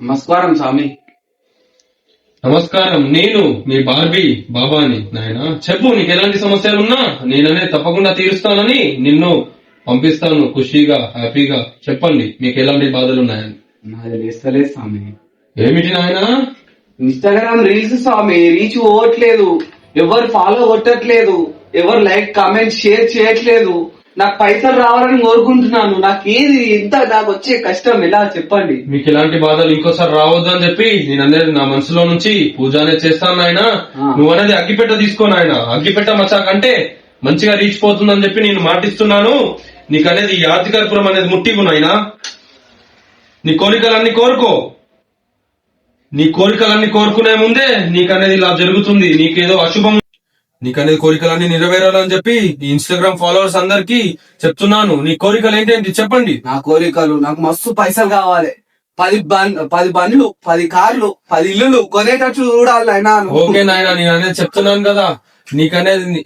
నమస్కారం స్వామి. నమస్కారం. నేను మీ బార్బీ బాబాని. నాయన చెప్పు, నీకు ఎలాంటి సమస్యలున్నా నేననే తప్పకుండా తీరుస్తానని నిన్ను పంపిస్తాను. ఖుషీగా హ్యాపీగా చెప్పండి, మీకు ఎలాంటి బాధలు ఉన్నాయని. నాది లేస్తలేదు స్వామి. ఏమిటి నాయన? ఇన్స్టాగ్రామ్ రీల్స్ స్వామి, రీచ్ పోవట్లేదు, ఎవరు ఫాలో కొట్టట్లేదు, ఎవరు లైక్ కామెంట్ షేర్ చేయట్లేదు. నాకు పైసలు రావాలని కోరుకుంటున్నాను. నాకు ఏది ఇంత నాకు వచ్చే కష్టం ఎలా చెప్పండి. మీకు ఇలాంటి బాధలు ఇంకోసారి రావద్దు అని చెప్పి నేను అనేది నా మనసులో నుంచి పూజ అనేది చేస్తాను నాయన. నువ్వు అనేది అగ్గిపెట్ట తీసుకో నాయన. అగ్గిపెట్ట మచాకంటే మంచిగా రీచ్ పోతుందని చెప్పి నేను మాటిస్తున్నాను. నీకు అనేది యాతికర్పురం అనేది ముట్టివు నాయన. నీ కోరికలన్నీ కోరుకో. నీ కోరికలన్నీ కోరుకునే ముందే నీకనేది ఇలా జరుగుతుంది. నీకేదో అశుభం, నీకనేది కోరికలన్నీ నెరవేరాలని చెప్పి ఈ ఇన్స్టాగ్రామ్ ఫాలోవర్స్ అందరికి చెప్తున్నాను. నీ కోరికలు ఏంటంటే చెప్పండి. నా కోరికలు, నాకు మస్తు పైసలు కావాలి. 10 బండ్లు, 10 కార్లు, 10 ఇల్లులు కొనేటట్లు చూడాలి నాయనా. ఓకే నాయన, నేను అనేది చెప్తున్నాను కదా. నీకనేది